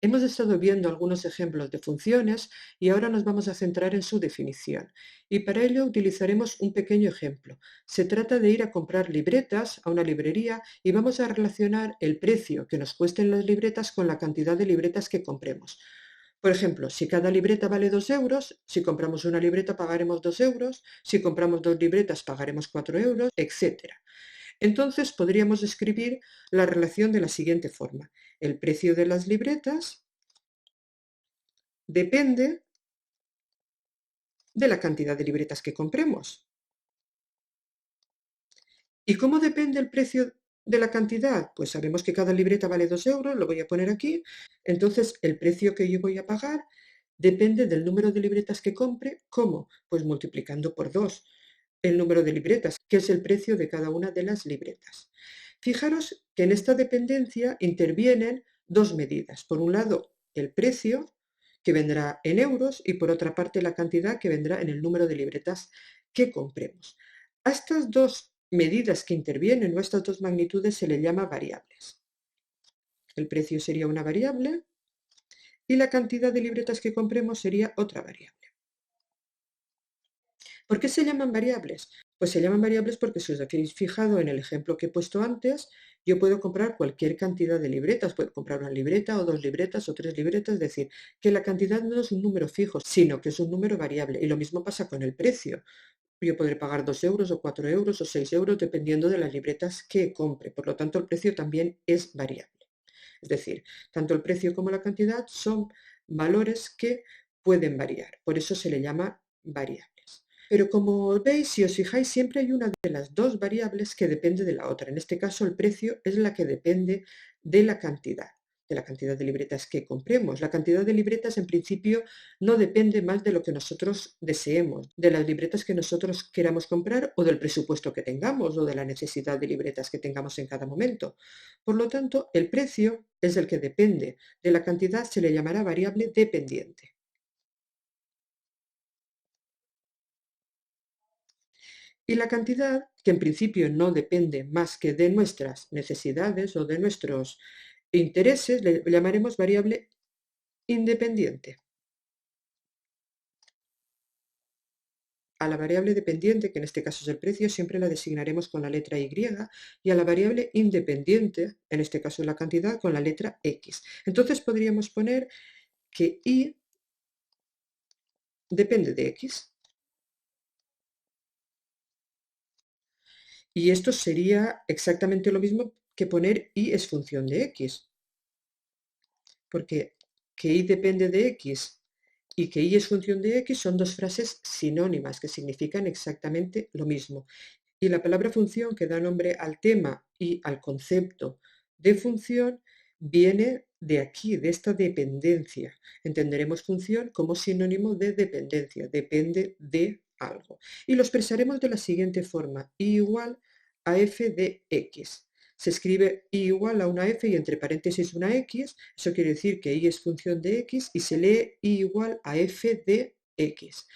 Hemos estado viendo algunos ejemplos de funciones y ahora nos vamos a centrar en su definición. Y para ello utilizaremos un pequeño ejemplo. Se trata de ir a comprar libretas a una librería y vamos a relacionar el precio que nos cuesten las libretas con la cantidad de libretas que compremos. Por ejemplo, si cada libreta vale 2 euros, si compramos una libreta pagaremos 2 euros, si compramos 2 libretas pagaremos 4 euros, etc. Entonces podríamos escribir la relación de la siguiente forma. El precio de las libretas depende de la cantidad de libretas que compremos. ¿Y cómo depende el precio de la cantidad? Pues sabemos que cada libreta vale 2 euros, lo voy a poner aquí. Entonces el precio que yo voy a pagar depende del número de libretas que compre. ¿Cómo? Pues multiplicando por 2 el número de libretas, que es el precio de cada una de las libretas. Fijaros que en esta dependencia intervienen dos medidas. Por un lado, el precio, que vendrá en euros, y por otra parte la cantidad, que vendrá en el número de libretas que compremos. A estas dos medidas que intervienen, o estas dos magnitudes, se le llama variables. El precio sería una variable y la cantidad de libretas que compremos sería otra variable. ¿Por qué se llaman variables? Pues se llaman variables porque, si os habéis fijado en el ejemplo que he puesto antes, yo puedo comprar cualquier cantidad de libretas, puedo comprar una libreta o 2 libretas o 3 libretas, es decir, que la cantidad no es un número fijo, sino que es un número variable. Y lo mismo pasa con el precio. Yo podré pagar 2 euros o 4 euros o 6 euros dependiendo de las libretas que compre. Por lo tanto, el precio también es variable. Es decir, tanto el precio como la cantidad son valores que pueden variar. Por eso se le llama variables. Pero como veis, si os fijáis, siempre hay una de las dos variables que depende de la otra. En este caso, el precio es la que depende de la cantidad de libretas que compremos. La cantidad de libretas, en principio, no depende más de lo que nosotros deseemos, de las libretas que nosotros queramos comprar o del presupuesto que tengamos o de la necesidad de libretas que tengamos en cada momento. Por lo tanto, el precio es el que depende de la cantidad, se le llamará variable dependiente. Y la cantidad, que en principio no depende más que de nuestras necesidades o de nuestros intereses, le llamaremos variable independiente. A la variable dependiente, que en este caso es el precio, siempre la designaremos con la letra Y, y a la variable independiente, en este caso es la cantidad, con la letra X. Entonces podríamos poner que Y depende de X. Y esto sería exactamente lo mismo que poner Y es función de X, porque que Y depende de X y que Y es función de X son dos frases sinónimas que significan exactamente lo mismo. Y la palabra función, que da nombre al tema y al concepto de función, viene de aquí, de esta dependencia. Entenderemos función como sinónimo de dependencia, depende de algo. Y lo expresaremos de la siguiente forma: y igual a f de x. Se escribe y igual a una f y entre paréntesis una x, eso quiere decir que y es función de x, y se lee y igual a f de x.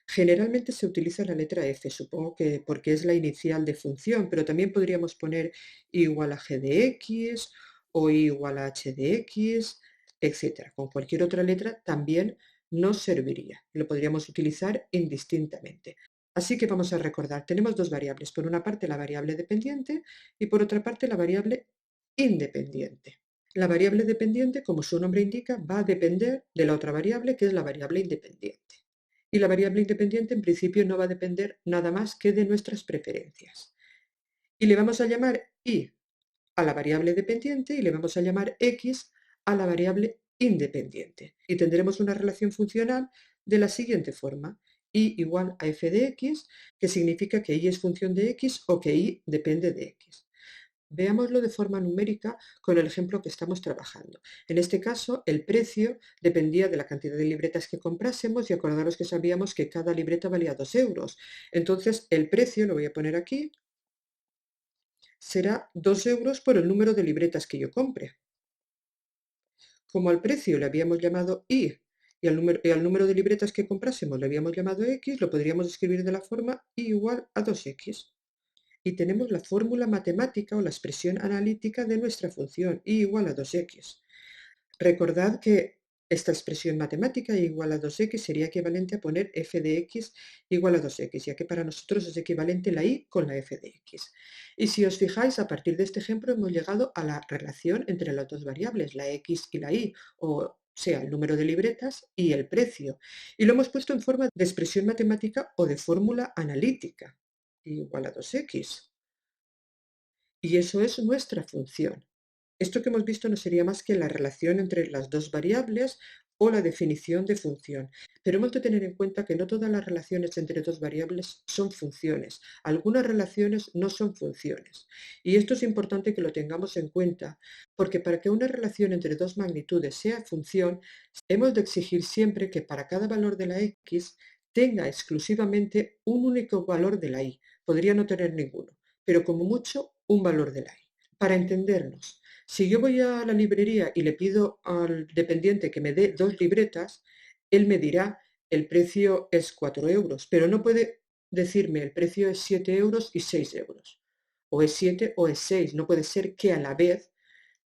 Generalmente se utiliza la letra f, supongo que porque es la inicial de función, pero también podríamos poner y igual a g de x o y igual a h de x, etc. Con cualquier otra letra también nos serviría. Lo podríamos utilizar indistintamente. Así que vamos a recordar, tenemos dos variables. Por una parte la variable dependiente y por otra parte la variable independiente. La variable dependiente, como su nombre indica, va a depender de la otra variable, que es la variable independiente. Y la variable independiente en principio no va a depender nada más que de nuestras preferencias. Y le vamos a llamar y a la variable dependiente y le vamos a llamar x a la variable independiente. Y tendremos una relación funcional de la siguiente forma: y igual a f de x, que significa que y es función de x o que y depende de x. Veámoslo de forma numérica con el ejemplo que estamos trabajando. En este caso, el precio dependía de la cantidad de libretas que comprásemos y acordaros que sabíamos que cada libreta valía 2 euros. Entonces, el precio, lo voy a poner aquí, será 2 euros por el número de libretas que yo compre. Como al precio le habíamos llamado y al número de libretas que comprásemos le habíamos llamado x, lo podríamos escribir de la forma y igual a 2x. Y tenemos la fórmula matemática o la expresión analítica de nuestra función y igual a 2x. Recordad que esta expresión matemática igual a 2x sería equivalente a poner f de x igual a 2x, ya que para nosotros es equivalente la y con la f de x. Y si os fijáis, a partir de este ejemplo hemos llegado a la relación entre las dos variables, la x y la y, o sea, el número de libretas y el precio. Y lo hemos puesto en forma de expresión matemática o de fórmula analítica, igual a 2x. Y eso es nuestra función. Esto que hemos visto no sería más que la relación entre las dos variables o la definición de función. Pero hemos de tener en cuenta que no todas las relaciones entre dos variables son funciones. Algunas relaciones no son funciones. Y esto es importante que lo tengamos en cuenta, porque para que una relación entre dos magnitudes sea función, hemos de exigir siempre que para cada valor de la x tenga exclusivamente un único valor de la y. Podría no tener ninguno, pero como mucho un valor de la y. Para entendernos, si yo voy a la librería y le pido al dependiente que me dé 2 libretas, él me dirá el precio es 4 euros, pero no puede decirme el precio es 7 euros y 6 euros. O es 7 o es 6. No puede ser que a la vez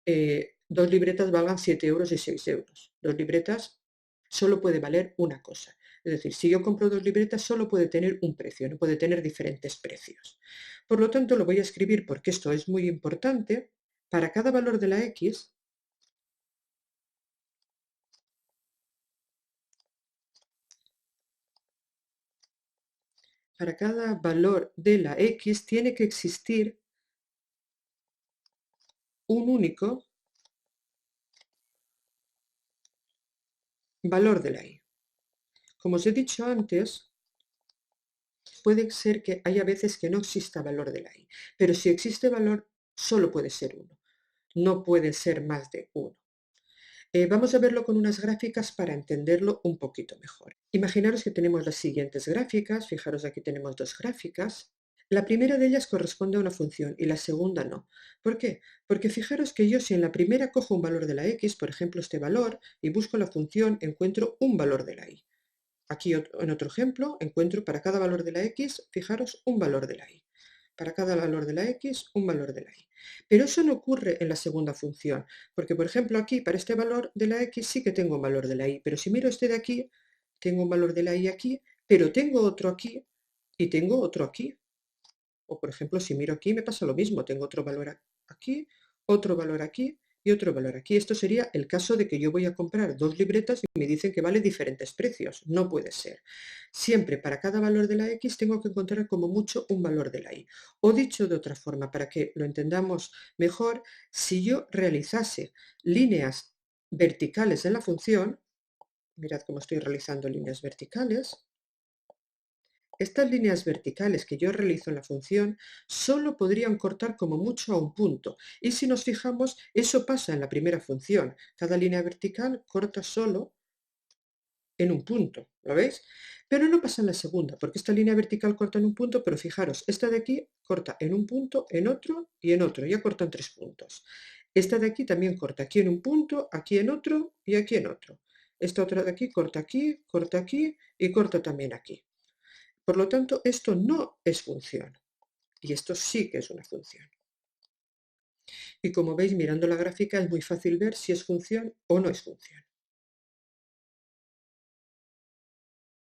2 libretas valgan 7 euros y 6 euros. 2 libretas solo puede valer una cosa. Es decir, si yo compro 2 libretas solo puede tener un precio, no puede tener diferentes precios. Por lo tanto, lo voy a escribir porque esto es muy importante. Para cada valor de la x, para cada valor de la x tiene que existir un único valor de la y. Como os he dicho antes, puede ser que haya veces que no exista valor de la y, pero si existe valor, solo puede ser uno. No puede ser más de uno. Vamos a verlo con unas gráficas para entenderlo un poquito mejor. Imaginaros que tenemos las siguientes gráficas. Fijaros, aquí tenemos 2 gráficas. La primera de ellas corresponde a una función y la segunda no. ¿Por qué? Porque fijaros que yo si en la primera cojo un valor de la x, por ejemplo este valor, y busco la función, encuentro un valor de la y. Aquí en otro ejemplo encuentro para cada valor de la x, fijaros, un valor de la y. Para cada valor de la x, un valor de la y. Pero eso no ocurre en la segunda función, porque por ejemplo aquí para este valor de la x sí que tengo un valor de la y, pero si miro este de aquí, tengo un valor de la y aquí, pero tengo otro aquí y tengo otro aquí. O por ejemplo, si miro aquí me pasa lo mismo, tengo otro valor aquí, otro valor aquí y otro valor aquí. Esto sería el caso de que yo voy a comprar 2 libretas y me dicen que vale diferentes precios. No puede ser. Siempre para cada valor de la x tengo que encontrar como mucho un valor de la y. O dicho de otra forma, para que lo entendamos mejor, si yo realizase líneas verticales en la función, mirad cómo estoy realizando líneas verticales. Estas líneas verticales que yo realizo en la función solo podrían cortar como mucho a un punto. Y si nos fijamos, eso pasa en la primera función. Cada línea vertical corta solo en un punto, ¿lo veis? Pero no pasa en la segunda, porque esta línea vertical corta en un punto, pero fijaros, esta de aquí corta en un punto, en otro y en otro, ya cortan 3 puntos. Esta de aquí también corta aquí en un punto, aquí en otro y aquí en otro. Esta otra de aquí corta aquí y corta también aquí. Por lo tanto, esto no es función y esto sí que es una función. Y como veis, mirando la gráfica es muy fácil ver si es función o no es función.